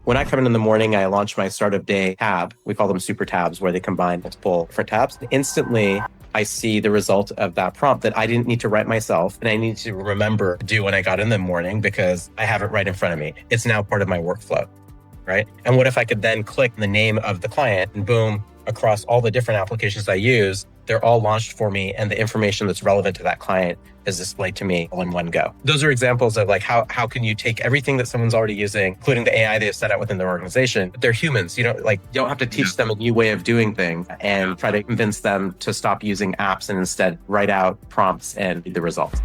When I come in the morning, I launch my start of day tab. We call them super tabs, where they combine multiple different tabs. Instantly, I see the result of that prompt that I didn't need to write myself, and I need to remember to do when I got in the morning because I have it right in front of me. It's now part of my workflow, right? And what if I could then click the name of the client and boom, across all the different applications I use, they're all launched for me, and the information that's relevant to that client is displayed to me all in one go. Those are examples of like how can you take everything that someone's already using, including the AI they've set out within their organization. They're humans, you don't have to teach them a new way of doing things and try to convince them to stop using apps and instead write out prompts and read the results.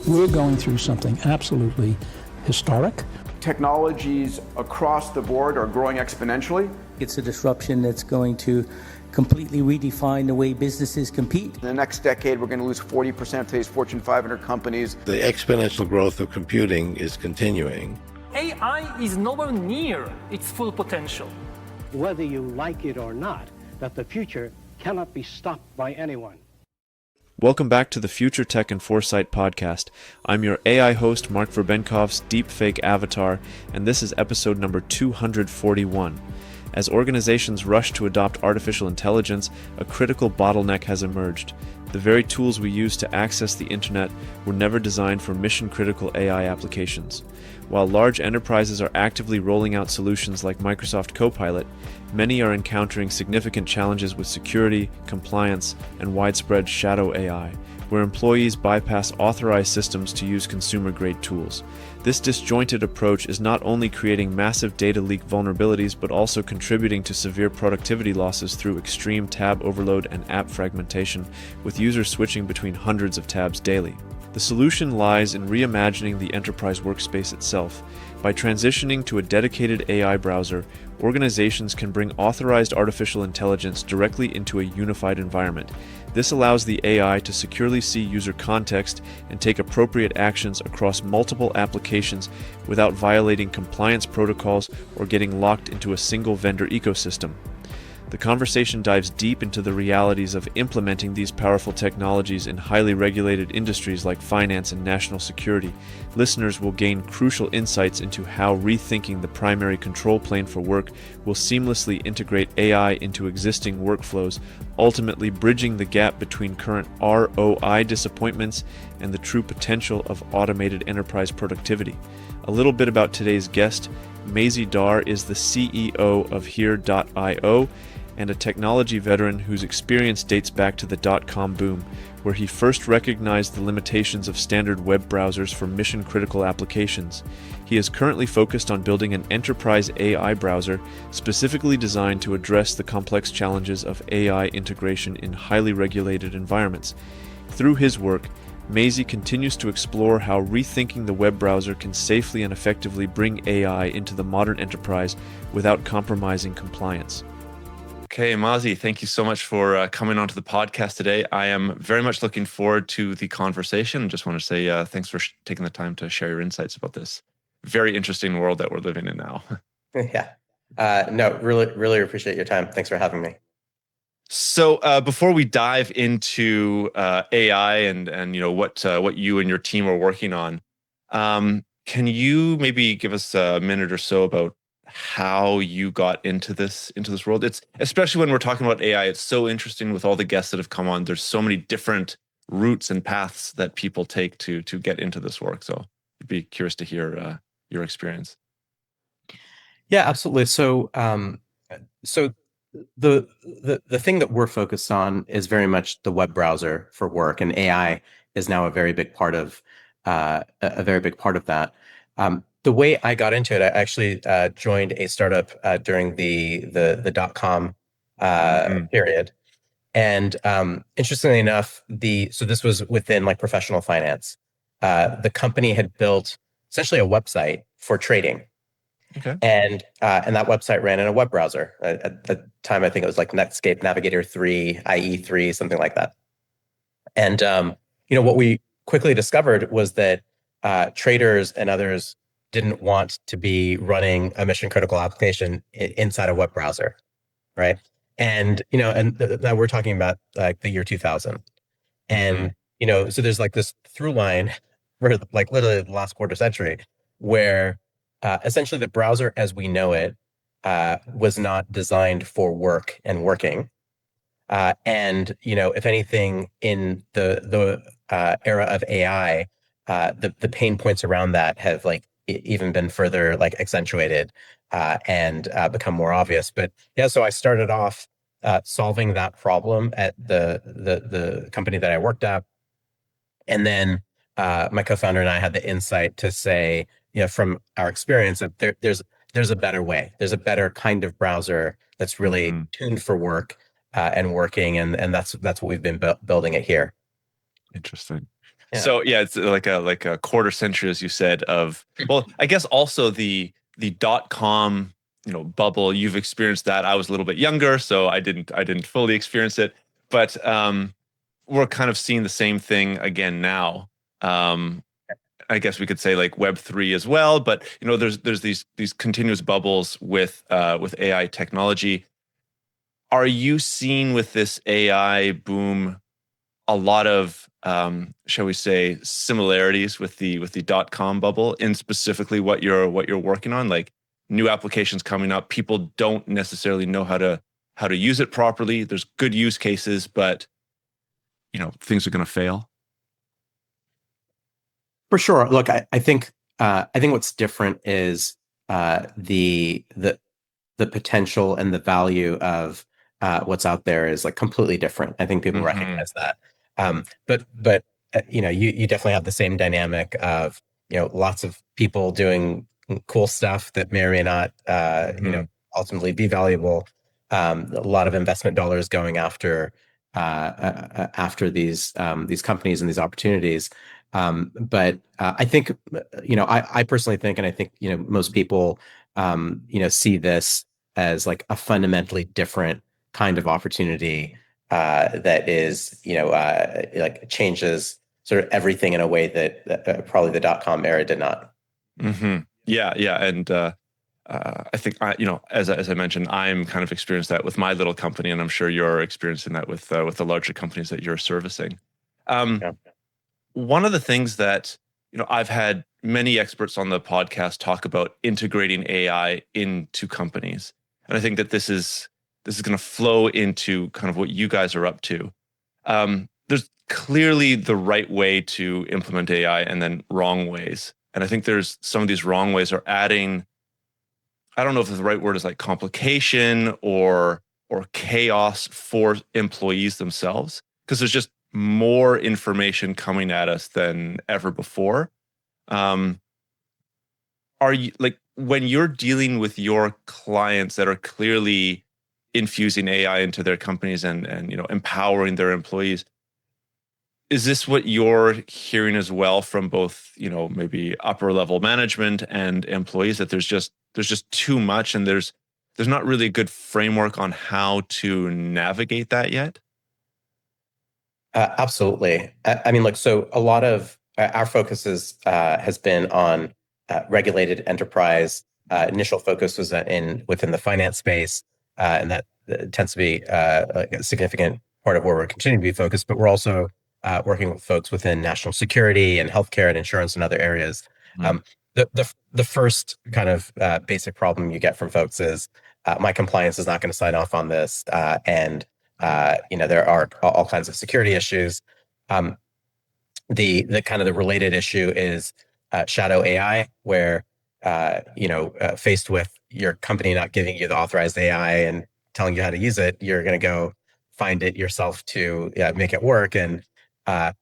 We're going through something absolutely historic. Technologies across the board are growing exponentially. It's a disruption that's going to completely redefine the way businesses compete. In the next decade, we're going to lose 40% of today's Fortune 500 companies. The exponential growth of computing is continuing. AI is nowhere near its full potential. Whether you like it or not, that the future cannot be stopped by anyone. Welcome back to the Future Tech and Foresight podcast. I'm your AI host, Mark Verbenkov's deepfake avatar, and this is episode number 241. As organizations rush to adopt artificial intelligence, a critical bottleneck has emerged. The very tools we use to access the internet were never designed for mission-critical AI applications. While large enterprises are actively rolling out solutions like Microsoft Copilot, many are encountering significant challenges with security, compliance, and widespread shadow AI, where employees bypass authorized systems to use consumer-grade tools. This disjointed approach is not only creating massive data leak vulnerabilities, but also contributing to severe productivity losses through extreme tab overload and app fragmentation, with users switching between hundreds of tabs daily. The solution lies in reimagining the enterprise workspace itself. By transitioning to a dedicated AI browser, organizations can bring authorized artificial intelligence directly into a unified environment. This allows the AI to securely see user context and take appropriate actions across multiple applications without violating compliance protocols or getting locked into a single vendor ecosystem. The conversation dives deep into the realities of implementing these powerful technologies in highly regulated industries like finance and national security. Listeners will gain crucial insights into how rethinking the primary control plane for work will seamlessly integrate AI into existing workflows, ultimately bridging the gap between current ROI disappointments and the true potential of automated enterprise productivity. A little bit about today's guest. Mazy Dar is the CEO of Here.io, and a technology veteran whose experience dates back to the dot-com boom, where he first recognized the limitations of standard web browsers for mission-critical applications. He is currently focused on building an enterprise AI browser specifically designed to address the complex challenges of AI integration in highly regulated environments. Through his work, Mazy continues to explore how rethinking the web browser can safely and effectively bring AI into the modern enterprise without compromising compliance. Okay, Mazy, thank you so much for coming onto the podcast today. I am very much looking forward to the conversation. Just want to say thanks for taking the time to share your insights about this very interesting world that we're living in now. Yeah. No, really appreciate your time. Thanks for having me. So before we dive into AI and what you and your team are working on, can you maybe give us a minute or so about how you got into this world? It's especially when we're talking about AI, it's so interesting with all the guests that have come on. There's so many different routes and paths that people take to get into this work. So I'd be curious to hear your experience. Yeah, absolutely. So the thing that we're focused on is very much the web browser for work, and AI is now a very big part of that. The way I got into it, I actually joined a startup during the dot-com period. And interestingly enough, so this was within like professional finance. The company had built essentially a website for trading. Okay. And that website ran in a web browser. At the time, I think it was like Netscape Navigator 3, IE3, something like that. And what we quickly discovered was that traders and others didn't want to be running a mission critical application inside a web browser, right? And that we're talking about like the year 2000. And So there's like this through line for like literally the last quarter century where essentially the browser as we know it was not designed for work and working. And if anything, in the era of AI, the pain points around that have like even been further like accentuated and become more obvious. But yeah, so I started off solving that problem at the company that I worked at, and then my co-founder and I had the insight to say, from our experience, that there's a better way. There's a better kind of browser that's really tuned for work and working, and that's what we've been building it here. Interesting. Yeah. So yeah, it's like a quarter century, as you said, of, well, I guess also the .com, bubble. You've experienced that. I was a little bit younger, so I didn't fully experience it. But we're kind of seeing the same thing again now. I guess we could say like Web3 as well. But there's these continuous bubbles with AI technology. Are you seeing with this AI boom a lot of shall we say similarities with the .com bubble, in specifically what you're working on, like new applications coming up? People don't necessarily know how to use it properly. There's good use cases, but things are going to fail. For sure. Look, I think what's different is the potential and the value of what's out there is like completely different. I think people recognize that. But you definitely have the same dynamic of lots of people doing cool stuff that may or may not ultimately be valuable. A lot of investment dollars going after these companies and these opportunities. But I think I personally think, and I think most people see this as like a fundamentally different kind of opportunity that is like changes sort of everything in a way that probably the .com era did not. Yeah, and I think as I mentioned, I'm kind of experienced that with my little company, and I'm sure you're experiencing that with the larger companies that you're servicing. Yeah. One of the things that I've had many experts on the podcast talk about integrating AI into companies, and I think that this is going to flow into kind of what you guys are up to. There's clearly the right way to implement AI, and then wrong ways. And I think there's some of these wrong ways are adding, I don't know if the right word is like complication or chaos for employees themselves, because there's just more information coming at us than ever before. Are you, like, when you're dealing with your clients that are clearly infusing AI into their companies and empowering their employees, is this what you're hearing as well from both maybe upper level management and employees, that there's just too much, and there's not really a good framework on how to navigate that yet? Absolutely. I mean, look, so a lot of our focus has been on regulated enterprise. Initial focus was within the finance space, and that tends to be a significant part of where we're continuing to be focused. But we're also working with folks within national security and healthcare and insurance and other areas. The first kind of basic problem you get from folks is my compliance is not going to sign off on this, and there are all kinds of security issues. The kind of the related issue is shadow AI, where faced with your company not giving you the authorized AI and telling you how to use it, you're going to go find it yourself to make it work, and that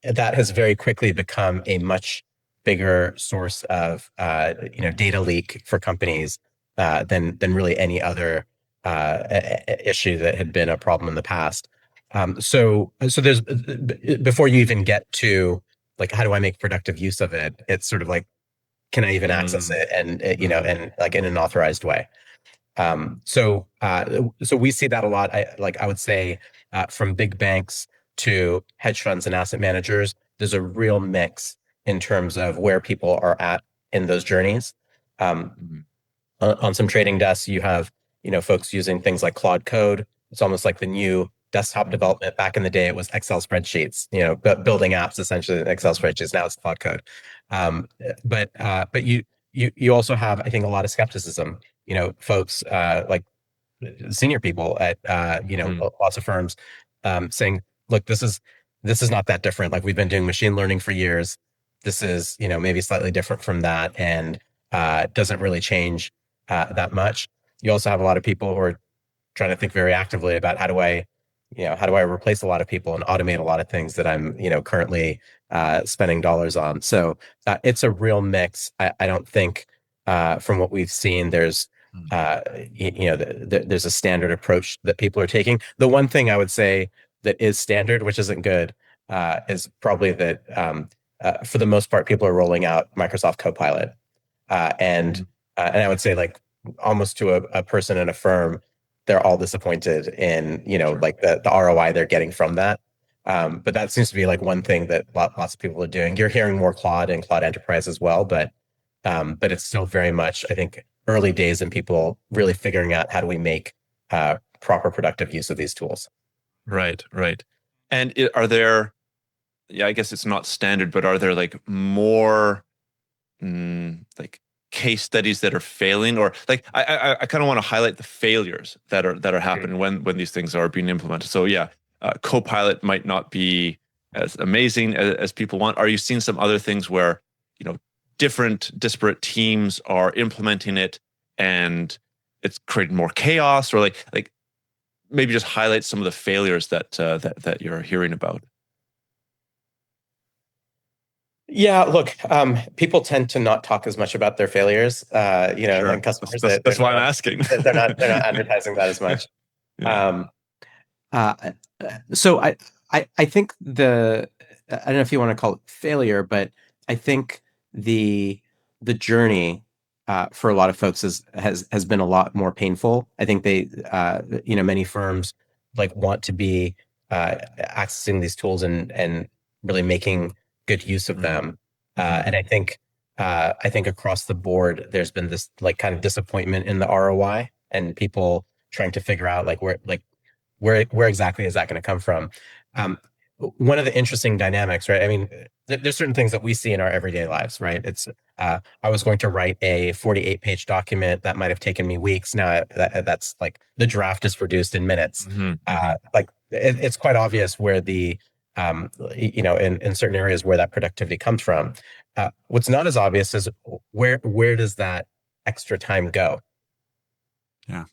has very quickly become a much bigger source of data leak for companies than really any other issue that had been a problem in the past. So there's, before you even get to like, how do I make productive use of it? It's sort of like, can I even access it? And, and like in an authorized way. So we see that a lot. I would say from big banks to hedge funds and asset managers, there's a real mix in terms of where people are at in those journeys. On some trading desks, you have folks using things like Claude Code. It's almost like the new desktop development. Back in the day, it was Excel spreadsheets, building apps essentially in Excel spreadsheets. Now it's cloud code. But you also have, I think, a lot of skepticism. Folks like senior people at lots of firms saying, look, this is not that different. Like, we've been doing machine learning for years. This is maybe slightly different from that, and doesn't really change that much. You also have a lot of people who are trying to think very actively about how do I replace a lot of people and automate a lot of things that I'm currently spending dollars on. So it's a real mix. I don't think from what we've seen there's there's a standard approach that people are taking. The one thing I would say that is standard, which isn't good, is probably that for the most part people are rolling out Microsoft Copilot, and I would say, like, almost to a person in a firm, they're all disappointed in like the ROI they're getting from that. But that seems to be like one thing that lots of people are doing. You're hearing more Claude and Claude Enterprise as well, but it's still very much, I think, early days in people really figuring out how do we make proper productive use of these tools. Right. And are there, I guess it's not standard, but are there like more like case studies that are failing, or like I kind of want to highlight the failures that are happening when these things are being implemented. So Copilot might not be as amazing as people want. Are you seeing some other things where different disparate teams are implementing it and it's creating more chaos, or like maybe just highlight some of the failures that you're hearing about? Yeah, look, people tend to not talk as much about their failures, Sure. and customers. That's why I'm asking. They're not advertising that as much. Yeah. So I think I don't know if you want to call it failure, but I think the journey for a lot of folks has been a lot more painful. I think they many firms like want to be accessing these tools and really making good use of them. And I think across the board, there's been this like kind of disappointment in the ROI, and people trying to figure out like where exactly is that going to come from. One of the interesting dynamics, right? I mean, there's certain things that we see in our everyday lives, right? It's I was going to write a 48-page document that might have taken me weeks. Now that's like the draft is produced in minutes. Like it's quite obvious where the in certain areas where that productivity comes from. What's not as obvious is where does that extra time go? Yeah.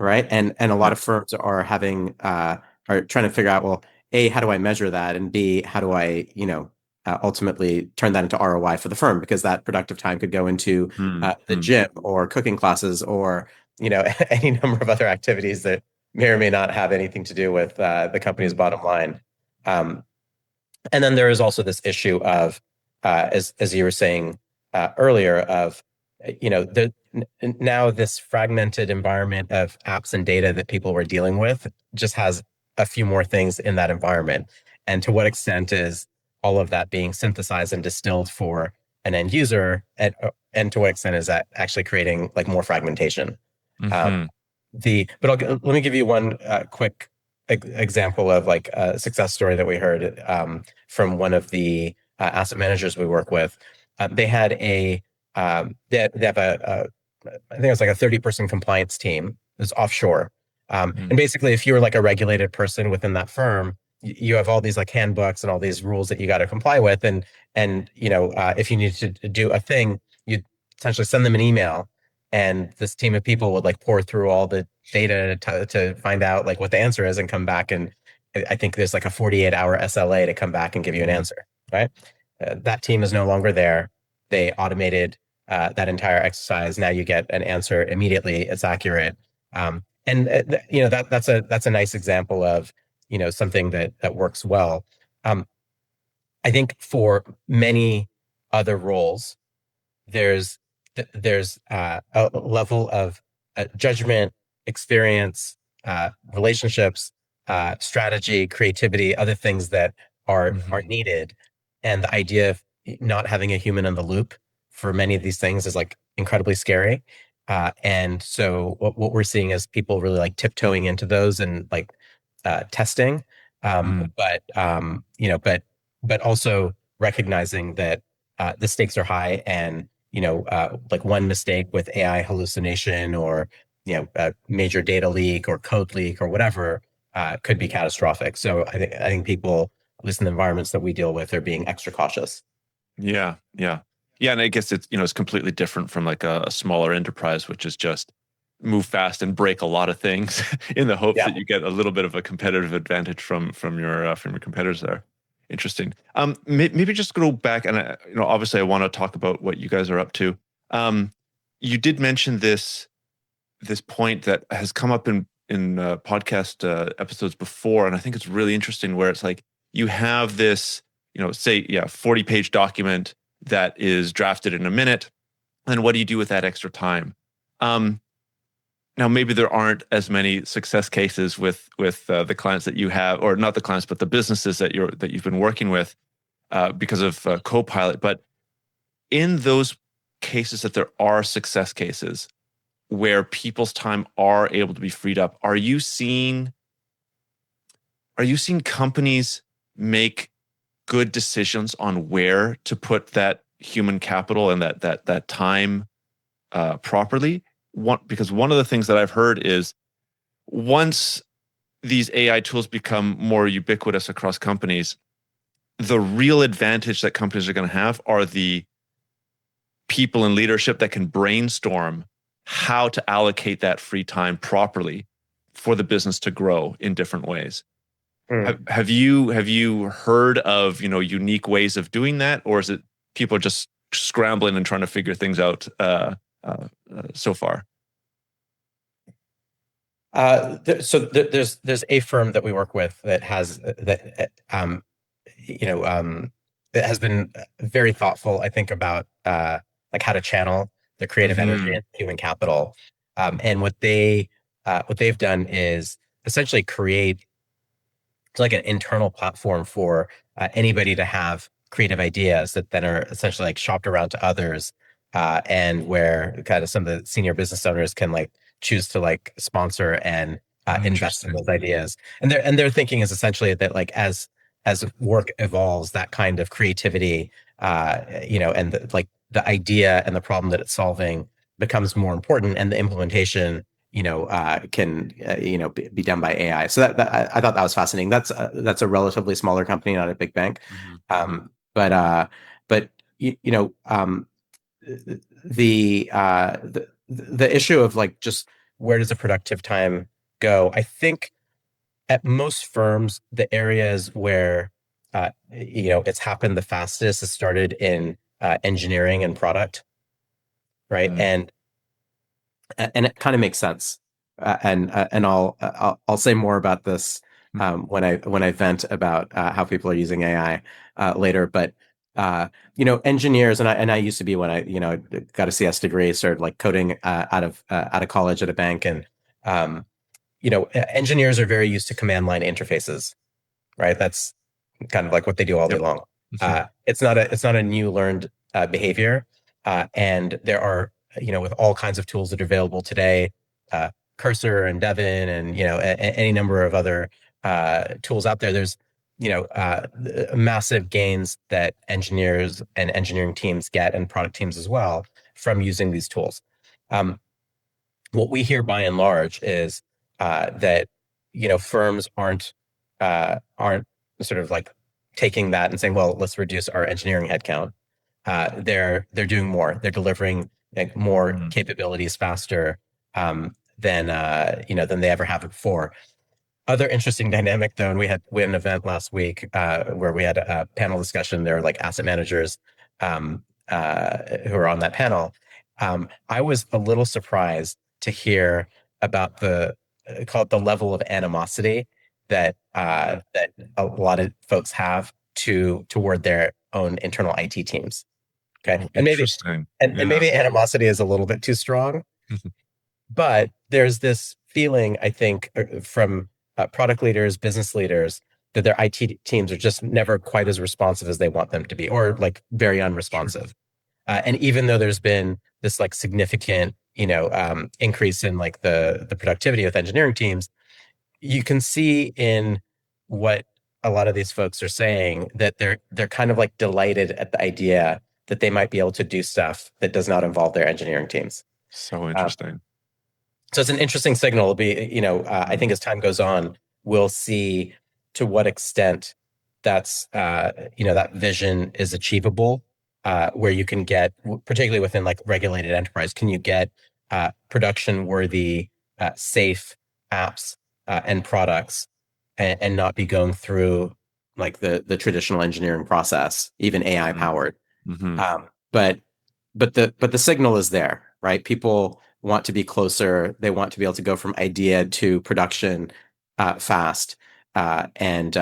Right. And a lot of firms are having are trying to figure out, well, A, how do I measure that? And B, how do I, ultimately turn that into ROI for the firm? Because that productive time could go into the gym or cooking classes or, any number of other activities that may or may not have anything to do with the company's bottom line. And then there is also this issue of, as you were saying earlier, of now this fragmented environment of apps and data that people were dealing with just has a few more things in that environment. And to what extent is all of that being synthesized and distilled for an end user, and to what extent is that actually creating like more fragmentation? Let me give you one quick example of like a success story that we heard from one of the asset managers we work with. They had they have I think it was like a 30-person compliance team. It was offshore. And basically, if you were like a regulated person within that firm, you have all these like handbooks and all these rules that you got to comply with. And if you need to do a thing, you essentially send them an email, and this team of people would like pour through all the data to find out like what the answer is and come back. And I think there's like a 48-hour SLA to come back and give you an answer, right? That team is no longer there. They automated that entire exercise. Now you get an answer immediately. It's accurate. That's a nice example of something that works well. I think for many other roles, there's a level of judgment, experience, relationships, strategy, creativity, other things that are needed. And the idea of not having a human in the loop for many of these things is like incredibly scary. And so what we're seeing is people really like tiptoeing into those and like testing, but also recognizing that the stakes are high, and like one mistake with AI hallucination, or a major data leak or code leak or whatever, could be catastrophic. So I think people, at least in the environments that we deal with, are being extra cautious. Yeah, yeah, yeah. And I guess it's completely different from like a smaller enterprise, which is just move fast and break a lot of things in the hopes that you get a little bit of a competitive advantage from your competitors there. Interesting. Maybe just go back, and obviously I want to talk about what you guys are up to. You did mention this point that has come up in podcast episodes before, and I think it's really interesting, where it's like you have this, say, 40-page document that is drafted in a minute, and what do you do with that extra time? Now, maybe there aren't as many success cases with the clients that you have, or not the clients, but the businesses that you've been working with because of Copilot. But in those cases that there are success cases where people's time are able to be freed up, are you seeing companies make good decisions on where to put that human capital and that time properly? Because one of the things that I've heard is, once these AI tools become more ubiquitous across companies, the real advantage that companies are going to have are the people in leadership that can brainstorm how to allocate that free time properly for the business to grow in different ways. Have you heard of unique ways of doing that, or is it people just scrambling and trying to figure things out so far? There's a firm that we work with that has that has been very thoughtful, I think, about like how to channel the creative energy and human capital. And what they've done is essentially create like an internal platform for anybody to have creative ideas that then are essentially like shopped around to others, and where kind of some of the senior business owners can like choose to like sponsor and invest in those ideas. And their thinking is essentially that like as work evolves, that kind of creativity, and the idea and the problem that it's solving becomes more important, and the implementation can be done by AI. So that I thought that was fascinating. That's a relatively smaller company, not a big bank. But the issue of like just where does the productive time go? I think at most firms, the areas where it's happened the fastest has started in engineering and product, right? And it kind of makes sense. And I'll say more about this when I vent about how people are using AI later. But engineers, and I used to be, when I got a CS degree, started like coding out of college at a bank, and engineers are very used to command line interfaces, right? That's kind of like what they do all day long. It's not a new learned behavior, and there are with all kinds of tools that are available today, Cursor and Devin and any number of other tools out there. There's massive gains that engineers and engineering teams get, and product teams as well, from using these tools. What we hear by and large is that firms aren't sort of like taking that and saying, well, let's reduce our engineering headcount. They're doing more. They're delivering like more capabilities faster than they ever have before. Other interesting dynamic, though, and we had an event last week where we had a panel discussion. There were like asset managers who were on that panel. I was a little surprised to hear about the level of animosity that that a lot of folks have toward their own internal IT teams. Okay, and maybe animosity is a little bit too strong, but there's this feeling, I think, from product leaders, business leaders, that their IT teams are just never quite as responsive as they want them to be, or like very unresponsive. And even though there's been this like significant, increase in like the productivity with engineering teams, you can see in what a lot of these folks are saying that they're kind of like delighted at the idea that they might be able to do stuff that does not involve their engineering teams. So interesting. So it's an interesting signal. It'll be, I think as time goes on, we'll see to what extent that's, that vision is achievable, where you can get, particularly within like regulated enterprise, can you get production worthy, safe apps and products and not be going through like the traditional engineering process, even AI powered. But the signal is there, right? People want to be closer. They want to be able to go from idea to production fast. And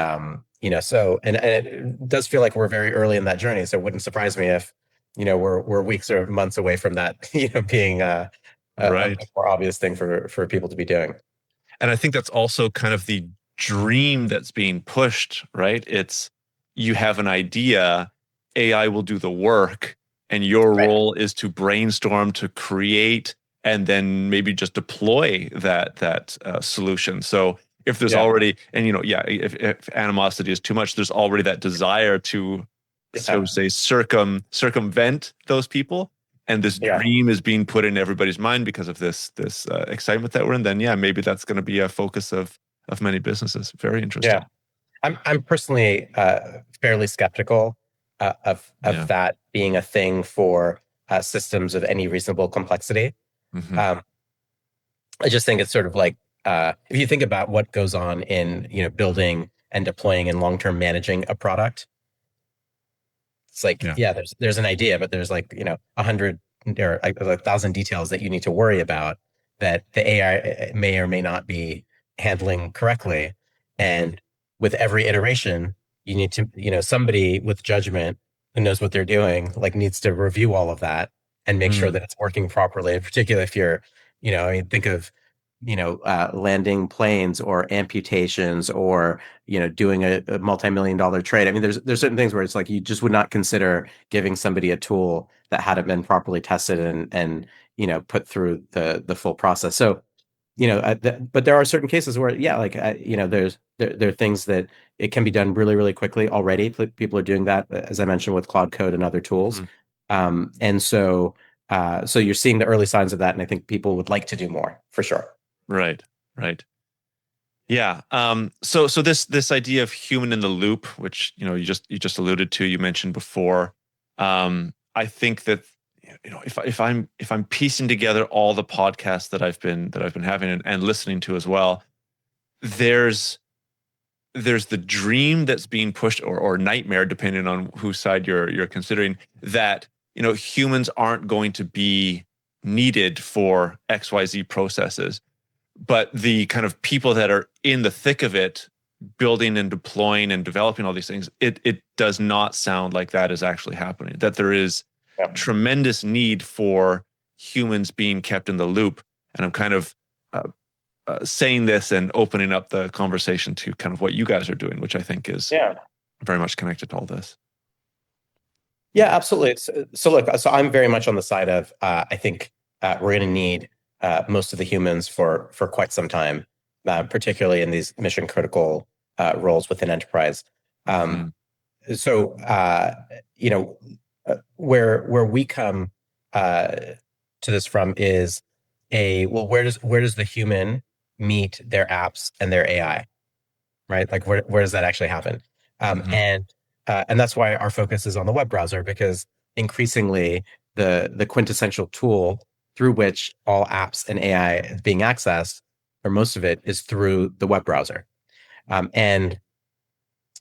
it does feel like we're very early in that journey. So it wouldn't surprise me if, we're weeks or months away from that, being a much more obvious thing for people to be doing. And I think that's also kind of the dream that's being pushed, right? It's you have an idea, AI will do the work, and your role is to brainstorm, to create, and then maybe just deploy that solution. So if there's already, and if animosity is too much, there's already that desire to, so to say, circumvent those people. And this dream is being put in everybody's mind because of this excitement that we're in. Then maybe that's going to be a focus of many businesses. Very interesting. Yeah, I'm personally fairly skeptical of that being a thing for systems of any reasonable complexity. I just think it's sort of like if you think about what goes on in building and deploying and long-term managing a product. It's like, there's an idea, but there's like, 100 or 1,000 details that you need to worry about that the AI may or may not be handling correctly. And with every iteration, you need to, somebody with judgment who knows what they're doing, like needs to review all of that and make sure that it's working properly, particularly if you're, think of, landing planes or amputations or, doing a multi-million-dollar trade. I mean, there's certain things where it's like, you just would not consider giving somebody a tool that hadn't been properly tested and put through the full process. So, but there are certain cases where, there are things that it can be done really, really quickly already. People are doing that, as I mentioned, with Claude Code and other tools. And so you're seeing the early signs of that. And I think people would like to do more for sure. Right. Yeah. So this idea of human in the loop, which you just alluded to, you mentioned before. I think that if I'm piecing together all the podcasts that I've been having and listening to as well, there's the dream that's being pushed or nightmare, depending on whose side you're considering, that humans aren't going to be needed for XYZ processes. But the kind of people that are in the thick of it, building and deploying and developing all these things, it does not sound like that is actually happening, that there is tremendous need for humans being kept in the loop. And I'm kind of saying this and opening up the conversation to kind of what you guys are doing, which I think is very much connected to all this. Yeah, absolutely. So look, I'm very much on the side of, I think we're going to need most of the humans for quite some time, particularly in these mission critical roles within enterprise. So where we come to this from is where does the human meet their apps and their AI, right? Like where does that actually happen? And that's why our focus is on the web browser, because increasingly the quintessential tool through which all apps and AI is being accessed, or most of it, is through the web browser. And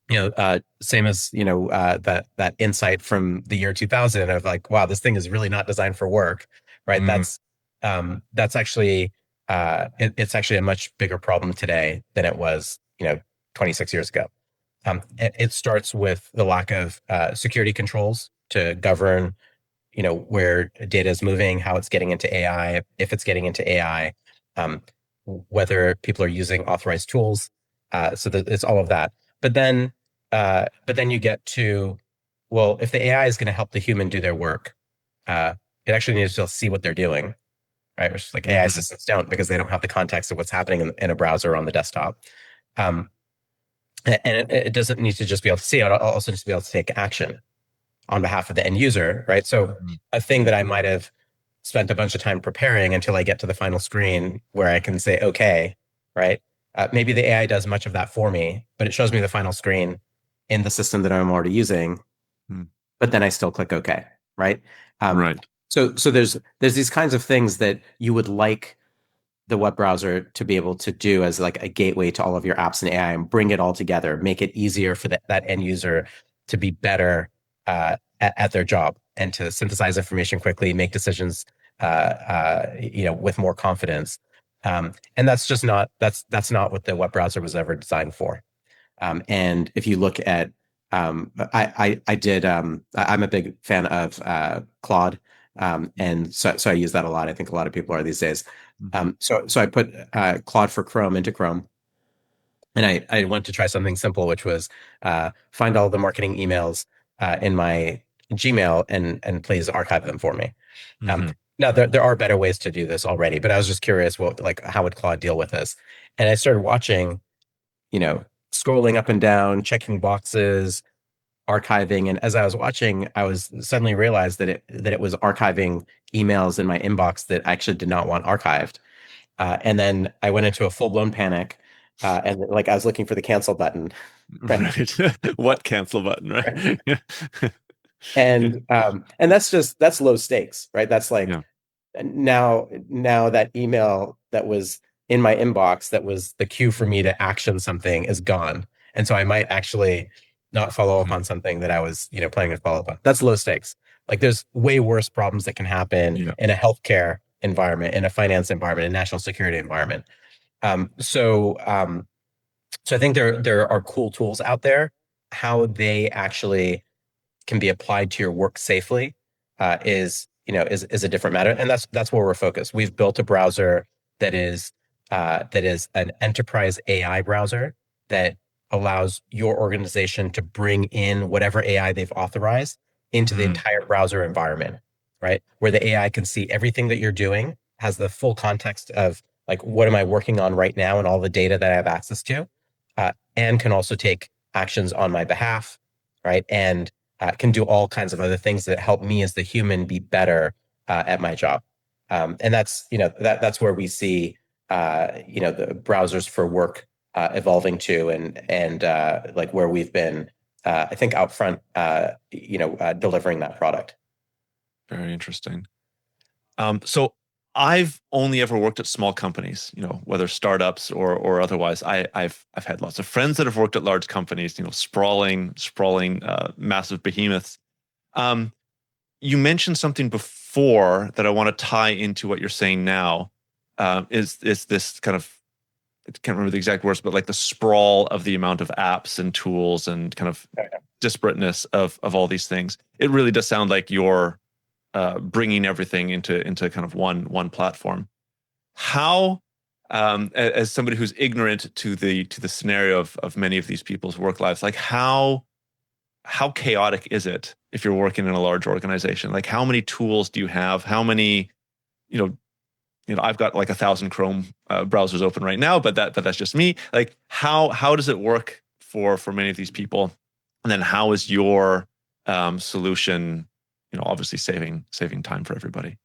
same as that insight from the year 2000 of like, wow, this thing is really not designed for work, right? That's actually it's actually a much bigger problem today than it was 26 years ago. It starts with the lack of security controls to govern where data is moving, how it's getting into AI, if it's getting into AI, whether people are using authorized tools. So that it's all of that. But then you get to, well, if the AI is going to help the human do their work, it actually needs to see what they're doing, right? Which like AI assistants don't, because they don't have the context of what's happening in a browser or on the desktop. And it doesn't need to just be able to see it. It also needs to be able to take action on behalf of the end user, right? So a thing that I might have spent a bunch of time preparing until I get to the final screen where I can say, okay, right? Maybe the AI does much of that for me, but it shows me the final screen in the system that I'm already using. But then I still click OK, right? Right. So there's these kinds of things that you would like the web browser to be able to do as like a gateway to all of your apps and AI, and bring it all together, make it easier for that end user to be better at their job and to synthesize information quickly, make decisions with more confidence. And that's just not that's not what the web browser was ever designed for. And if you look at I'm a big fan of Claude. And so I use that a lot. I think a lot of people are these days. So I put Claude for Chrome into Chrome, and I went to try something simple, which was find all the marketing emails in my Gmail and please archive them for me. Now there are better ways to do this already, but I was just curious, how would Claude deal with this? And I started watching, scrolling up and down, checking boxes, archiving. And as I was watching, I was suddenly realized that it was archiving emails in my inbox that I actually did not want archived. And then I went into a full-blown panic. And like I was looking for the cancel button. Right. What cancel button, right? And that's low stakes, right? That's like now that email that was in my inbox that was the cue for me to action something is gone. And so I might actually not follow up on something that I was, planning to follow up on. That's low stakes. Like there's way worse problems that can happen in a healthcare environment, in a finance environment, in a national security environment. So I think there are cool tools out there. How they actually can be applied to your work safely is a different matter, and that's where we're focused. We've built a browser that is an enterprise AI browser that allows your organization to bring in whatever AI they've authorized into the entire browser environment, right? Where the AI can see everything that you're doing, has the full context of like, what am I working on right now and all the data that I have access to, and can also take actions on my behalf, right? And can do all kinds of other things that help me as the human be better at my job. And that's, that's where we see, the browsers for work evolving to, and like where we've been, I think out front, delivering that product. Very interesting. So I've only ever worked at small companies, whether startups or otherwise. I've had lots of friends that have worked at large companies, sprawling, massive behemoths. You mentioned something before that I want to tie into what you're saying now. Is this kind of, I can't remember the exact words, but like the sprawl of the amount of apps and tools and kind of disparateness of all these things. It really does sound like you're bringing everything into kind of one platform. How, as somebody who's ignorant to the scenario of many of these people's work lives, like how chaotic is it if you're working in a large organization? Like how many tools do you have? How many, I've got like 1,000 Chrome browsers open right now, but that's just me. Like how does it work for many of these people? And then how is your solution, obviously saving time for everybody?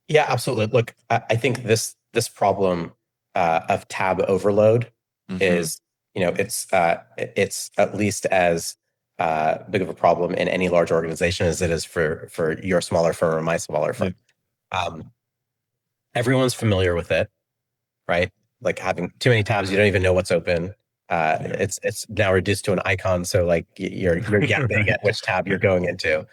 Yeah, absolutely. Look, I think this problem of tab overload is, it's at least as big of a problem in any large organization as it is for your smaller firm or my smaller firm. Everyone's familiar with it, right? Like having too many tabs, you don't even know what's open. It's now reduced to an icon, so like you're guessing at which tab you're going into.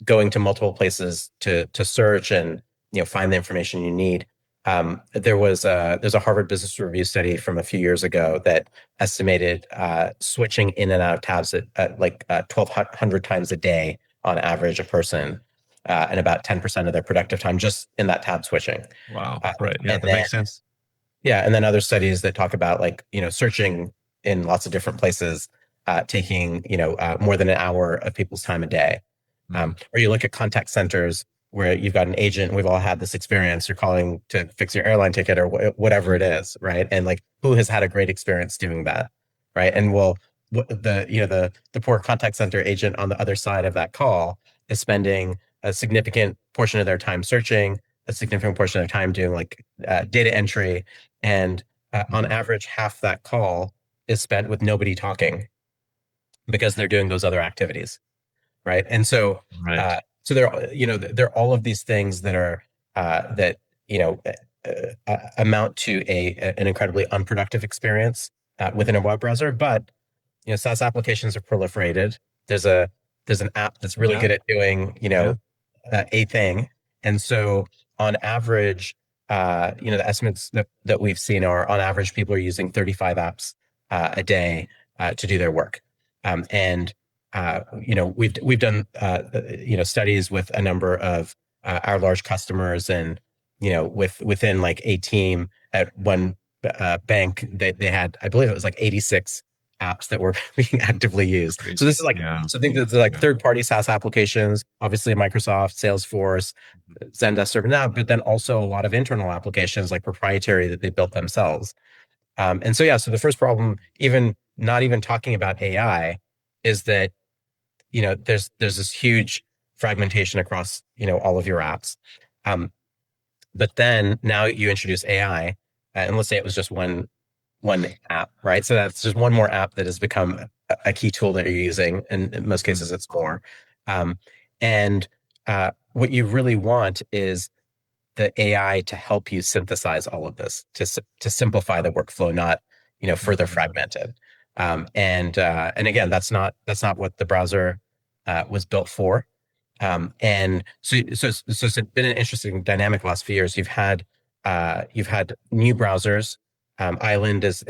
Going to multiple places to search and find the information you need. There's a Harvard Business Review study from a few years ago that estimated switching in and out of tabs at like 1,200 times a day on average a person, and about 10% of their productive time just in that tab switching. Wow. Right. Yeah, that makes sense. Yeah, and then other studies that talk about like searching in lots of different places, taking more than an hour of people's time a day. Or you look at contact centers where you've got an agent. We've all had this experience. You're calling to fix your airline ticket or whatever it is, right? And like, who has had a great experience doing that, right? And well, the poor contact center agent on the other side of that call is spending a significant portion of their time searching, a significant portion of their time doing like data entry, and on average, half that call is spent with nobody talking because they're doing those other activities, right? And so, Right. so there are all of these things that are that amount to an incredibly unproductive experience within a web browser. But SaaS applications are proliferated. There's an app that's really good at doing a thing, and so on average, the estimates that we've seen are on average people are using 35 apps a day to do their work, and we've done studies with a number of our large customers, and within like a team at one bank, they had, I believe it was like 86 apps that were being actively used. So this is like, so I think that like third-party SaaS applications, obviously Microsoft, Salesforce, Zendesk, ServiceNow, but then also a lot of internal applications like proprietary that they built themselves. And so so the first problem, even not even talking about AI, is that there's this huge fragmentation across all of your apps. But then now you introduce AI, and let's say it was just one app, right? So that's just one more app that has become a key tool that you're using, and in most cases it's more. And what you really want is the AI to help you synthesize all of this, to simplify the workflow, not further fragmented. And again, that's not what the browser was built for. And so it's been an interesting dynamic the last few years. You've had new browsers. Island is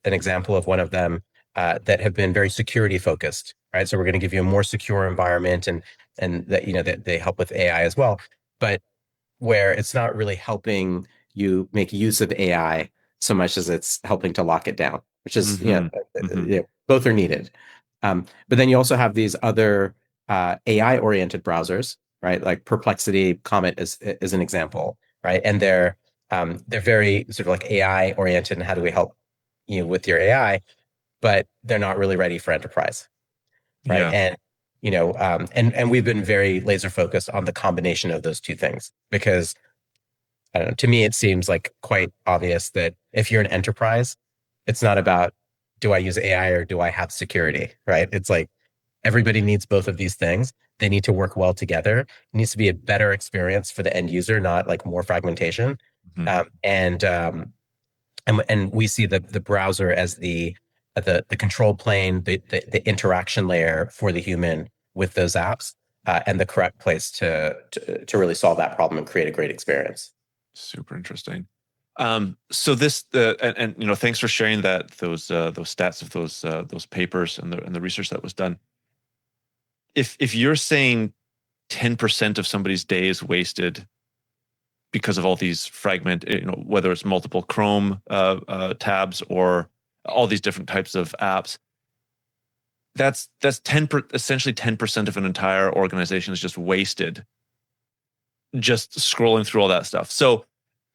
an example of one of them that have been very security focused, right? So we're going to give you a more secure environment, and that that they help with AI as well, but where it's not really helping you make use of AI so much as it's helping to lock it down, which is both are needed. But then you also have these other AI oriented browsers, right? Like Perplexity, Comet is an example, right? And they're very sort of like AI oriented, and how do we help you with your AI, but they're not really ready for enterprise, right? And and we've been very laser focused on the combination of those two things, because I don't know, to me it seems like quite obvious that if you're an enterprise, it's not about, do I use AI or do I have security, right? It's like everybody needs both of these things. They need to work well together. It needs to be a better experience for the end user, not like more fragmentation. And we see the browser as the control plane, the interaction layer for the human with those apps, and the correct place to really solve that problem and create a great experience. Super interesting. So this and thanks for sharing those stats of those papers and the research that was done. If you're saying 10% of somebody's day is wasted because of all these whether it's multiple Chrome tabs or all these different types of apps, that's essentially 10% of an entire organization is just wasted just scrolling through all that stuff. So,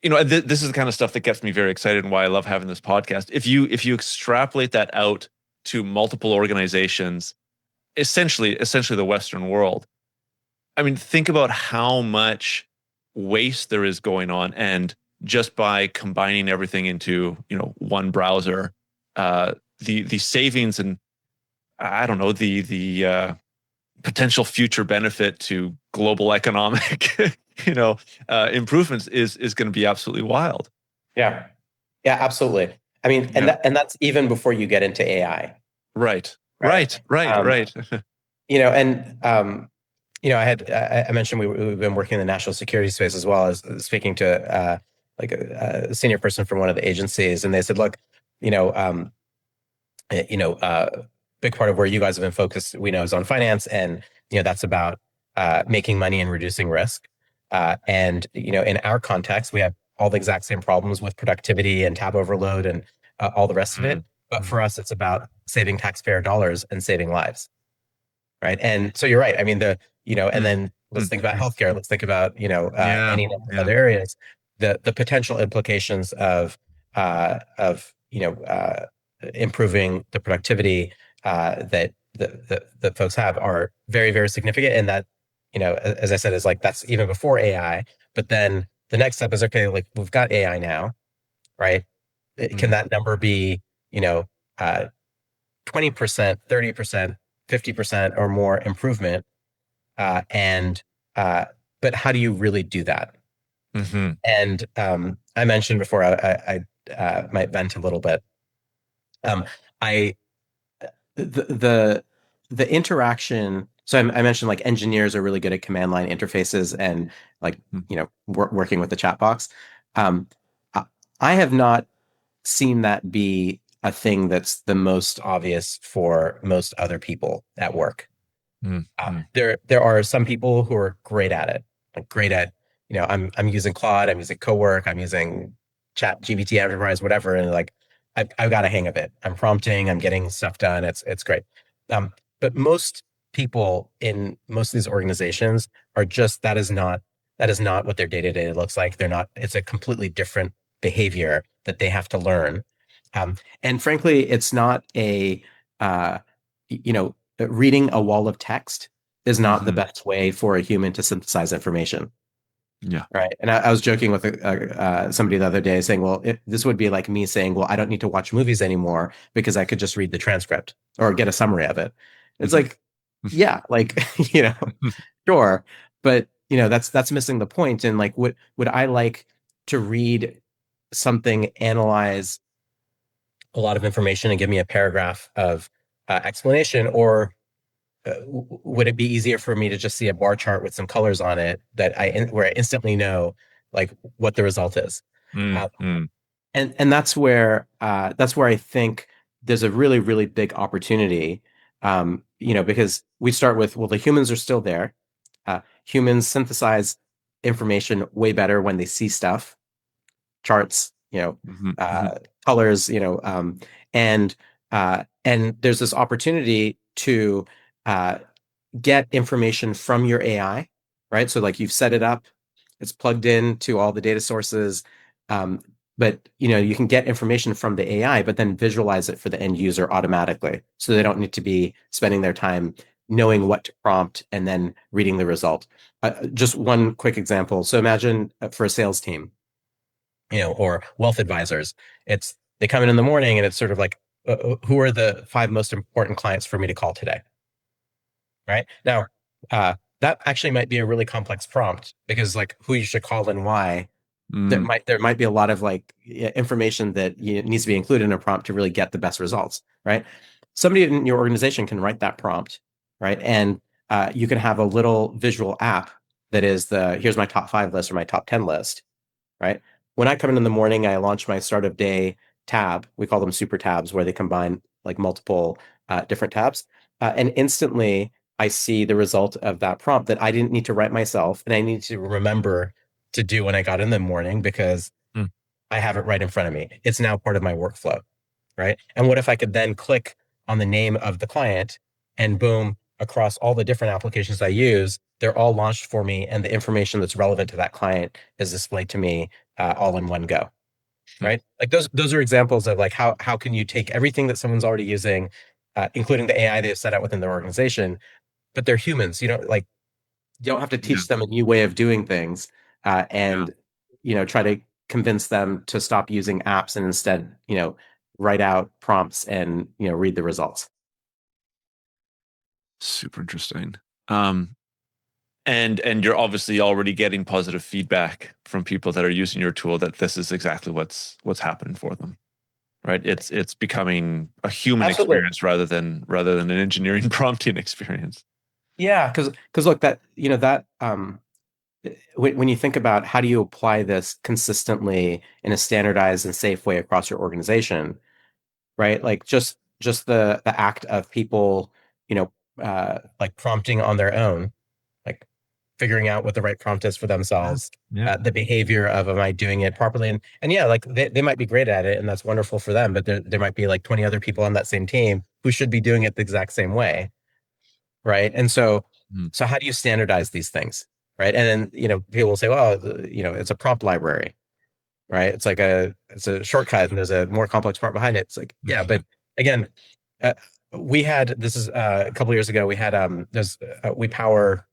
this is the kind of stuff that gets me very excited and why I love having this podcast. If you extrapolate that out to multiple organizations, essentially the Western world, I mean, think about how much waste there is going on, and just by combining everything into one browser, the savings and I don't know the potential future benefit to global economic improvements is going to be absolutely wild. Yeah, absolutely. I mean, and that's even before you get into AI. Right. I mentioned we've been working in the national security space, as well as speaking to a senior person from one of the agencies, and they said, look, big part of where you guys have been focused, we know, is on finance, and that's about making money and reducing risk. And in our context, we have all the exact same problems with productivity and tab overload and all the rest of it. But for us, it's about saving taxpayer dollars and saving lives, right? And so you're right. I mean, and then let's think about healthcare, let's think about, any number of yeah. other areas, the potential implications of improving the productivity that folks have are very, very significant. And that, as I said, is like, that's even before AI. But then the next step is, okay, like we've got AI now, right? Can that number be, 20%, 30%, 50% or more improvement? And but how do you really do that? And I mentioned before, I might vent a little bit. I the the interaction. So I mentioned like engineers are really good at command line interfaces and like working with the chat box. Um, I I have not seen that be a thing that's the most obvious for most other people at work. There are some people who are great at it, like great at, I'm using Claude, I'm using Cowork, I'm using Chat GPT Enterprise, whatever, and like I've got a hang of it. I'm prompting, I'm getting stuff done. It's great. But most people in most of these organizations are just that is not what their day to day looks like. They're not. It's a completely different behavior that they have to learn. And frankly, it's not uh, reading a wall of text is not the best way for a human to synthesize information. Yeah. Right. And I was joking with somebody the other day saying, well, this would be like me saying, well, I don't need to watch movies anymore because I could just read the transcript or get a summary of it. It's like, yeah, like, sure. But, that's missing the point. And like, would I like to read something, analyze a lot of information and give me a paragraph of explanation, or would it be easier for me to just see a bar chart with some colors on it where I instantly know like what the result is? And that's where I think there's a really, really big opportunity. Because we start with, well, the humans are still there. Humans synthesize information way better when they see stuff, charts, colors, and there's this opportunity to get information from your AI, right? So like you've set it up, it's plugged in to all the data sources, but you can get information from the AI, but then visualize it for the end user automatically, so they don't need to be spending their time knowing what to prompt and then reading the result. Just one quick example. So imagine for a sales team, or wealth advisors, they come in the morning and it's sort of like, who are the 5 most important clients for me to call today? Right now, that actually might be a really complex prompt, because like who you should call and why, there might be a lot of like information that needs to be included in a prompt to really get the best results, right? Somebody in your organization can write that prompt, right? And you can have a little visual app that is here's my top 5 list or my top 10 list, right? When I come in the morning, I launch my start of day tab. We call them super tabs, where they combine like multiple different tabs. And instantly I see the result of that prompt that I didn't need to write myself, and I need to remember to do when I got in the morning, because I have it right in front of me. It's now part of my workflow, right? And what if I could then click on the name of the client, and boom, across all the different applications I use, they're all launched for me, and the information that's relevant to that client is displayed to me all in one go, right? Like those are examples of like how can you take everything that someone's already using, including the AI they've set out within their organization, but they're humans. You don't have to teach them a new way of doing things, and try to convince them to stop using apps and instead write out prompts and read the results. Super interesting. And you're obviously already getting positive feedback from people that are using your tool that this is exactly what's happening for them, right? It's becoming a human Absolutely. experience rather than an engineering prompting experience. Yeah, because look, that when you think about how do you apply this consistently in a standardized and safe way across your organization, right? Like just the act of people, like prompting on their own, like figuring out what the right prompt is for themselves, the behavior of, am I doing it properly? And yeah, like they might be great at it and that's wonderful for them, but there might be like 20 other people on that same team who should be doing it the exact same way, right? And so So how do you standardize these things, right? And then, people will say, well, it's a prompt library, right? It's a shortcut and there's a more complex part behind it. It's like, yeah, but again, this is a couple of years ago, we power,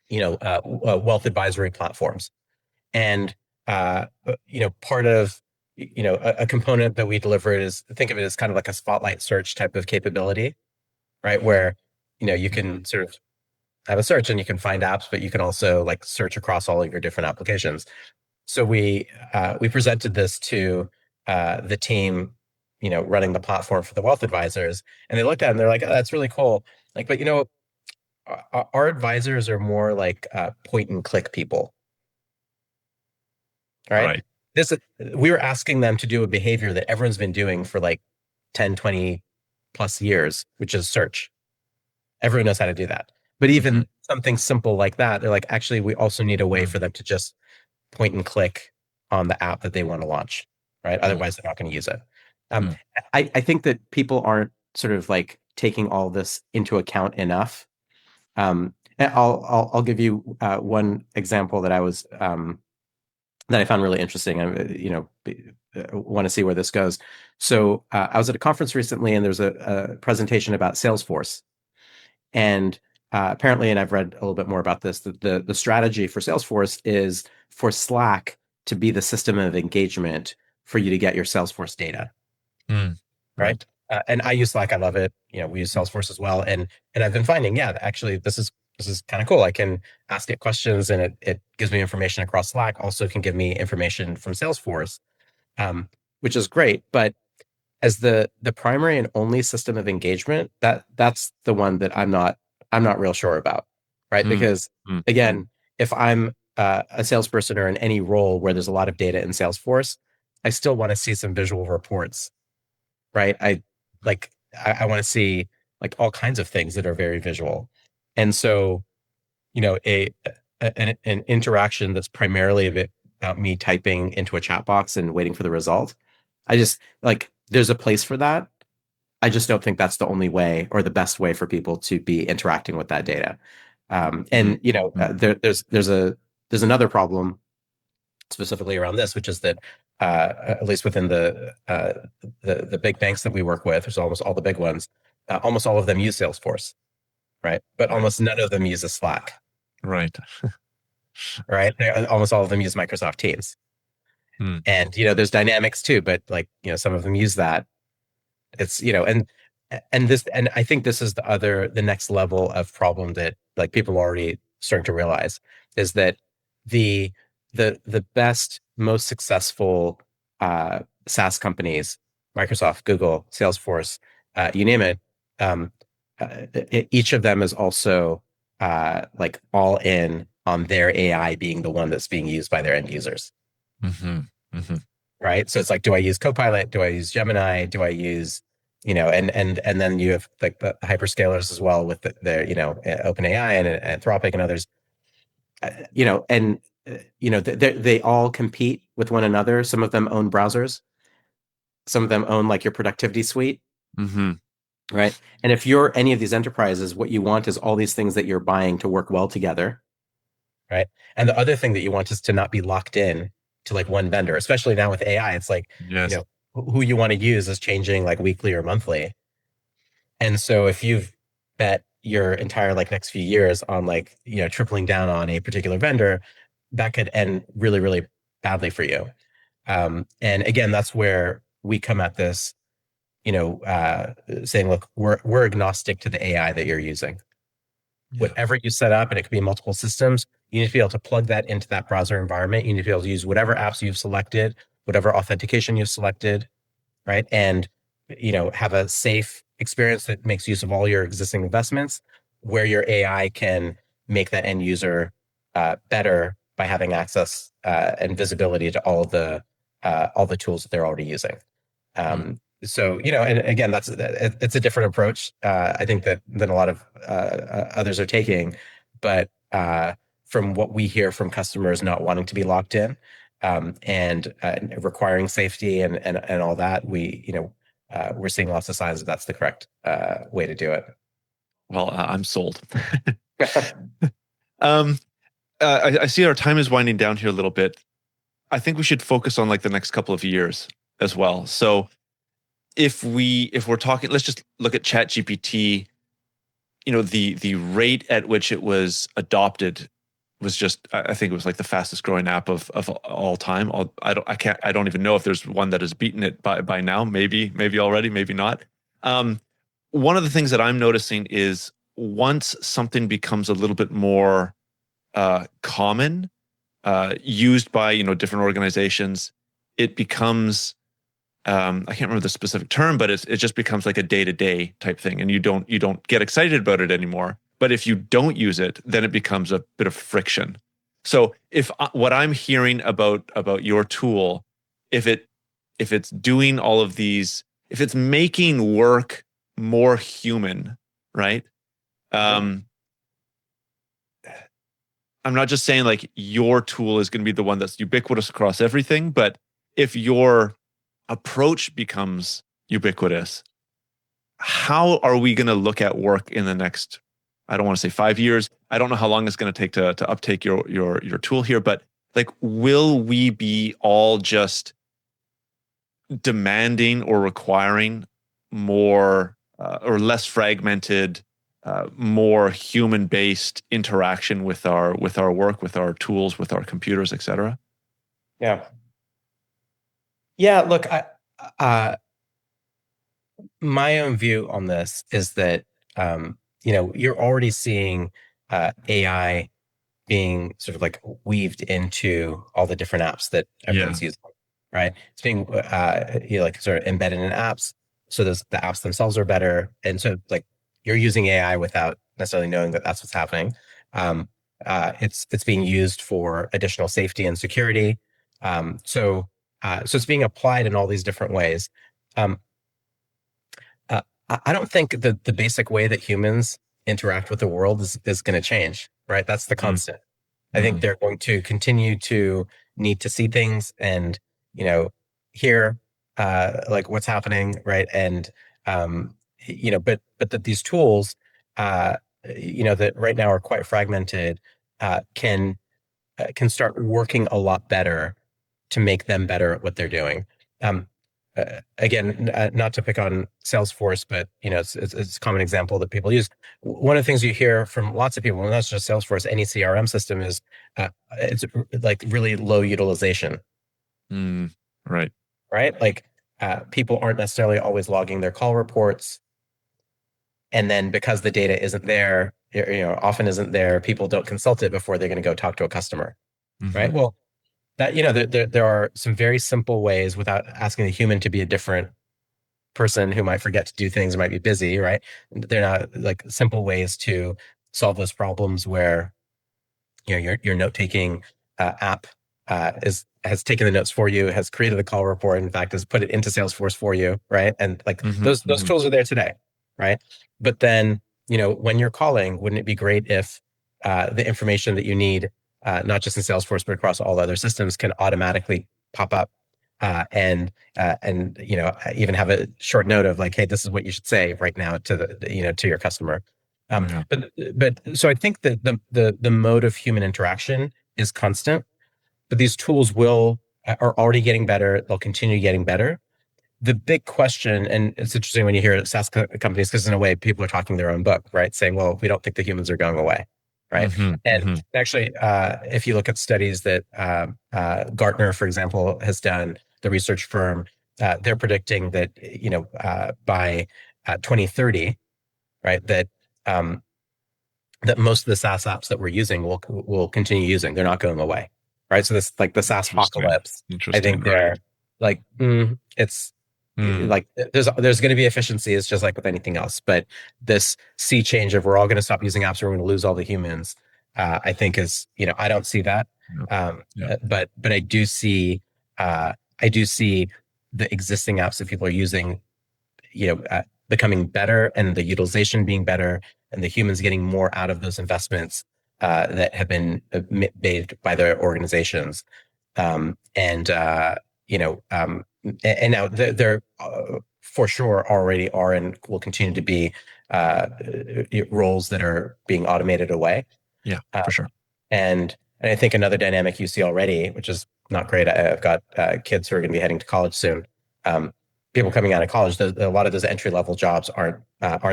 wealth advisory platforms. And, part of, a component that we deliver is, think of it as kind of like a spotlight search type of capability, right? Where, you can sort of have a search and you can find apps, but you can also like search across all of your different applications. So we presented this to the team, running the platform for the wealth advisors, and they looked at it and they're like, "Oh, that's really cool." Like, but our advisors are more like point and click people, right? Right. We were asking them to do a behavior that everyone's been doing for like 10, 20 plus years, which is search. Everyone knows how to do that. But even something simple like that, they're like, actually, we also need a way for them to just point and click on the app that they want to launch, right? Otherwise, they're not going to use it. I think that people aren't sort of like taking all this into account enough. And I'll give you one example that that I found really interesting. I want to see where this goes. So I was at a conference recently, and there's a presentation about Salesforce, and apparently, and I've read a little bit more about this, that the strategy for Salesforce is for Slack to be the system of engagement for you to get your Salesforce data, right? And I use Slack. I love it. We use Salesforce as well. And I've been finding, yeah, actually, this is kind of cool. I can ask it questions and it gives me information across Slack, also can give me information from Salesforce, which is great. But as the primary and only system of engagement, that's the one that I'm not real sure about, right? Because again, if I'm a salesperson or in any role where there's a lot of data in Salesforce, I still want to see some visual reports, right? I want to see like all kinds of things that are very visual. And so, an interaction that's primarily about me typing into a chat box and waiting for the result, I just like, there's a place for that. I just don't think that's the only way or the best way for people to be interacting with that data. There's another problem specifically around this, which is that at least within the big banks that we work with, there's almost all the big ones, almost all of them use Salesforce, right? But almost none of them use Slack, Right. right? Almost all of them use Microsoft Teams. And there's Dynamics too, but like some of them use that. It's and I think this is the next level of problem that like people are already starting to realize is that the best, most successful SaaS companies, Microsoft, Google, Salesforce, you name it, each of them is also like all in on their AI being the one that's being used by their end users. Right. So it's like, do I use Copilot? Do I use Gemini? Do I use, and then you have like the hyperscalers as well with their, OpenAI and Anthropic and others, they all compete with one another. Some of them own browsers. Some of them own like your productivity suite. Right. And if you're any of these enterprises, what you want is all these things that you're buying to work well together. Right. And the other thing that you want is to not be locked in to like one vendor, especially now with AI. It's like, who you want to use is changing like weekly or monthly. And so if you've bet your entire like next few years on like, tripling down on a particular vendor, that could end really, really badly for you. And again, that's where we come at this, saying, look, we're agnostic to the AI that you're using. Whatever you set up, and it could be multiple systems, you need to be able to plug that into that browser environment. You need to be able to use whatever apps you've selected, whatever authentication you've selected, right? And, have a safe experience that makes use of all your existing investments, where your AI can make that end user better by having access and visibility to all the tools that they're already using. So, and again, it's a different approach, I think than a lot of others are taking. But from what we hear from customers not wanting to be locked in and requiring safety and all that, we're seeing lots of signs that that's the correct way to do it. Well, I'm sold. I see our time is winding down here a little bit. I think we should focus on like the next couple of years as well. So if we're talking, let's just look at ChatGPT. The rate at which it was adopted was just, I think it was like the fastest growing app of all time. I don't even know if there's one that has beaten it by now. Maybe already, maybe not. One of the things that I'm noticing is once something becomes a little bit more common, used by different organizations, it becomes I can't remember the specific term, but it just becomes like a day-to-day type thing, and you don't get excited about it anymore. But if you don't use it, then it becomes a bit of friction. So if what I'm hearing about your tool, if it's doing all of these, if it's making work more human, right? I'm not just saying like your tool is going to be the one that's ubiquitous across everything, but if your approach becomes ubiquitous, how are we going to look at work in the next, I don't want to say 5 years. I don't know how long it's going to take to uptake your tool here, but like, will we be all just demanding or requiring more or less fragmented, more human-based interaction with our work, with our tools, with our computers, et cetera? Yeah, look, my own view on this is that you're already seeing AI being sort of like weaved into all the different apps that everyone's using, right? It's being like sort of embedded in apps, so the apps themselves are better, and so like you're using AI without necessarily knowing that that's what's happening. It's being used for additional safety and security. So it's being applied in all these different ways. I don't think that the basic way that humans interact with the world is going to change, right? That's the constant. I think they're going to continue to need to see things and, hear like what's happening, right? And, but that these tools, that right now are quite fragmented, can start working a lot better to make them better at what they're doing. Again, not to pick on Salesforce, but it's a common example that people use. One of the things you hear from lots of people, and that's just Salesforce, any CRM system, is it's like really low utilization. Right. Like people aren't necessarily always logging their call reports, and then because the data isn't there, often isn't there, people don't consult it before they're going to go talk to a customer, right? Well, that there are some very simple ways without asking the human to be a different person who might forget to do things or might be busy, right? They're not like simple ways to solve those problems where your note-taking app has taken the notes for you, has created a call report, in fact, has put it into Salesforce for you, right? And like those tools are there today, right? But then when you're calling, wouldn't it be great if the information that you need, not just in Salesforce, but across all other systems, can automatically pop up and even have a short note of like, hey, this is what you should say right now to to your customer. But so I think that the mode of human interaction is constant, but these tools are already getting better. They'll continue getting better. The big question, and it's interesting when you hear SaaS companies, because in a way, people are talking their own book, right? Saying, well, we don't think the humans are going away, right? And actually, if you look at studies that Gartner, for example, has done, the research firm, they're predicting that, by 2030, right, that most of the SaaS apps that we're using will continue using. They're not going away, right? So this, like the SaaS apocalypse, I think they're like, it's like there's going to be efficiency. It's just like with anything else. But this sea change of we're all going to stop using apps, or we're going to lose all the humans, I think is, I don't see that. But I do see the existing apps that people are using, becoming better, and the utilization being better, and the humans getting more out of those investments that have been made by their organizations. And now they're for sure already are and will continue to be roles that are being automated away. Yeah, for sure. And I think another dynamic you see already, which is not great. I've got kids who are going to be heading to college soon. People coming out of college, a lot of those entry level jobs aren't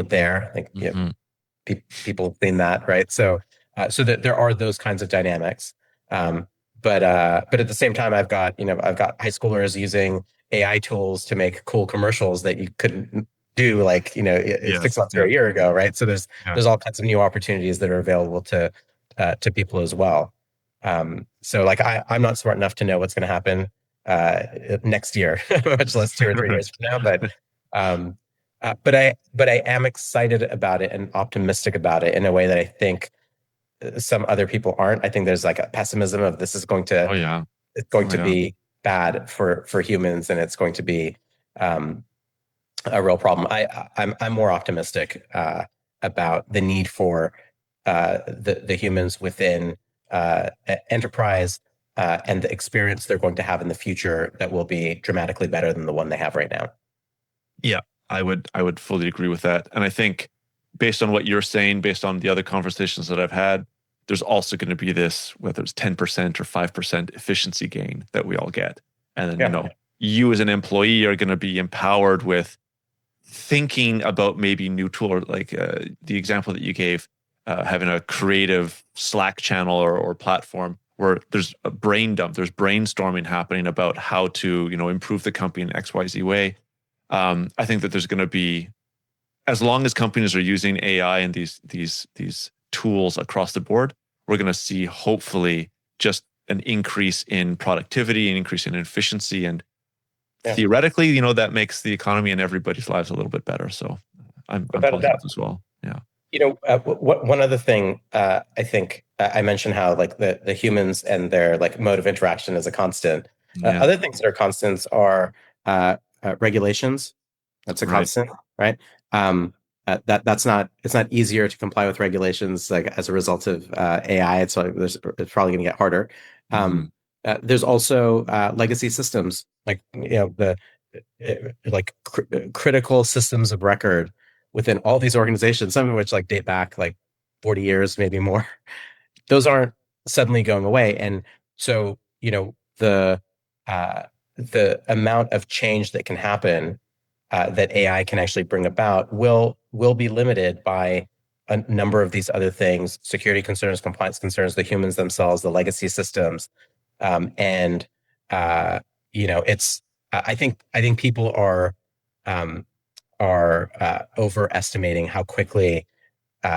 there. I think people have seen that, right? So that there are those kinds of dynamics. But at the same time, I've got high schoolers using AI tools to make cool commercials that you couldn't do 6 months or a year ago, right? So there's all kinds of new opportunities that are available to people as well. So like I'm not smart enough to know what's going to happen next year, much less 2 or 3 years from now. But I am excited about it and optimistic about it in a way that I think some other people aren't. I think there's like a pessimism of this is going to be bad for humans, and it's going to be a real problem. I'm more optimistic about the need for the humans within enterprise and the experience they're going to have in the future that will be dramatically better than the one they have right now. Yeah, I would fully agree with that. And I think based on what you're saying, based on the other conversations that I've had, there's also going to be this, whether it's 10% or 5% efficiency gain that we all get. And then, you as an employee are going to be empowered with thinking about maybe new tool, like the example that you gave, having a creative Slack channel or platform where there's a brain dump, there's brainstorming happening about how to, improve the company in XYZ way. I think that there's going to be, as long as companies are using AI and these tools across the board, we're going to see hopefully just an increase in productivity, an increase in efficiency, and theoretically, that makes the economy and everybody's lives a little bit better. So I'm positive as well. Yeah. One other thing, I think I mentioned how like the humans and their like mode of interaction is a constant. Other things that are constants are regulations. That's a constant, right? It's not easier to comply with regulations like as a result of AI. It's probably going to get harder. There's also legacy systems, like critical systems of record within all these organizations, some of which like date back like 40 years, maybe more. Those aren't suddenly going away, and so the amount of change that can happen that AI can actually bring about will be limited by a number of these other things: security concerns, compliance concerns, the humans themselves, the legacy systems, it's. I think people are overestimating how quickly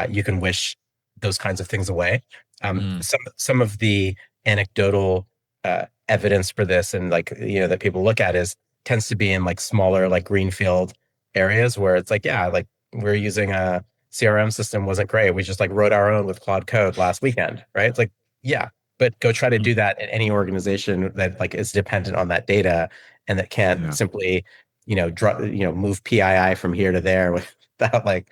you can wish those kinds of things away. Some of the anecdotal evidence for this, and that people look at, tends to be in like smaller, like greenfield areas where it's like, we're using a CRM system, wasn't great. We just like wrote our own with Claude Code last weekend, right? It's like, but go try to do that at any organization that like is dependent on that data and that can't simply, move PII from here to there without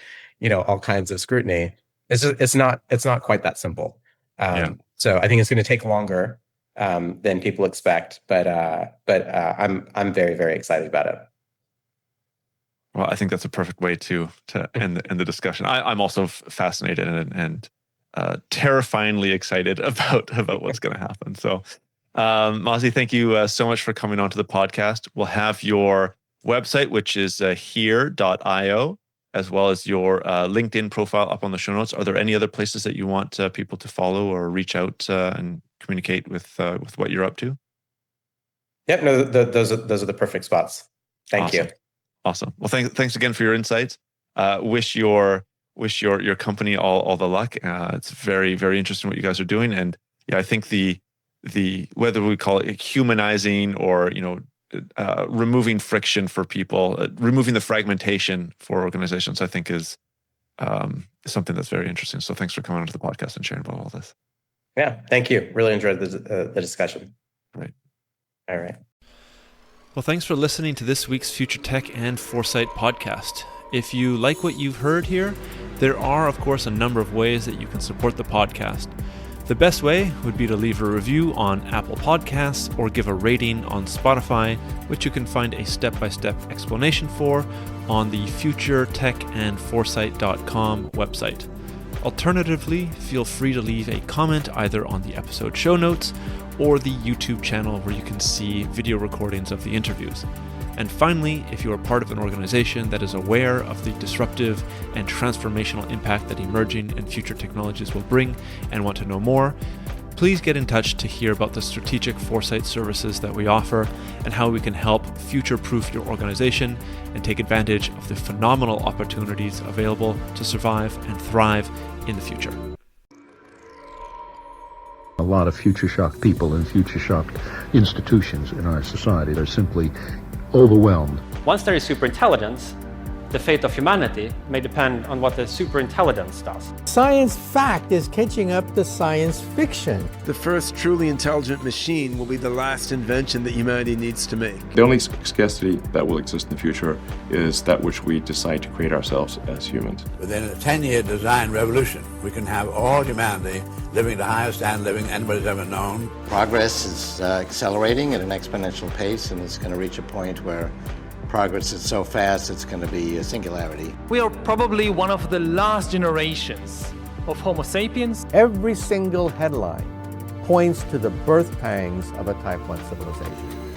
all kinds of scrutiny. It's not quite that simple. So I think it's going to take longer than people expect, but I'm very, very excited about it. Well, I think that's a perfect way to end the discussion. I'm also fascinated and terrifyingly excited about what's going to happen. So, Mazy, thank you so much for coming onto the podcast. We'll have your website, which is here.io, as well as your LinkedIn profile up on the show notes. Are there any other places that you want people to follow or reach out and communicate with what you're up to? Yep, no, those are the perfect spots. Thank you. Awesome. Well, thanks again for your insights. Wish your company all the luck. It's very, very interesting what you guys are doing, and I think the whether we call it humanizing or removing friction for people, removing the fragmentation for organizations, I think is something that's very interesting. So thanks for coming onto the podcast and sharing about all this. Yeah, thank you. Really enjoyed the discussion. Right. All right. Well, thanks for listening to this week's Future Tech and Foresight podcast. If you like what you've heard here, there are, of course, a number of ways that you can support the podcast. The best way would be to leave a review on Apple Podcasts or give a rating on Spotify, which you can find a step-by-step explanation for on the futuretechandforesight.com website. Alternatively, feel free to leave a comment either on the episode show notes or the YouTube channel where you can see video recordings of the interviews. And finally, if you are part of an organization that is aware of the disruptive and transformational impact that emerging and future technologies will bring and want to know more, please get in touch to hear about the strategic foresight services that we offer and how we can help future-proof your organization and take advantage of the phenomenal opportunities available to survive and thrive in the future. A lot of future-shocked people and future-shocked institutions in our society are simply overwhelmed. Once there is superintelligence, the fate of humanity may depend on what the superintelligence does. Science fact is catching up to science fiction. The first truly intelligent machine will be the last invention that humanity needs to make. The only scarcity that will exist in the future is that which we decide to create ourselves as humans. Within a 10-year design revolution, we can have all humanity living the highest standard living anybody's ever known. Progress is accelerating at an exponential pace, and it's going to reach a point where progress is so fast it's going to be a singularity. We are probably one of the last generations of Homo sapiens. Every single headline points to the birth pangs of a Type 1 civilization.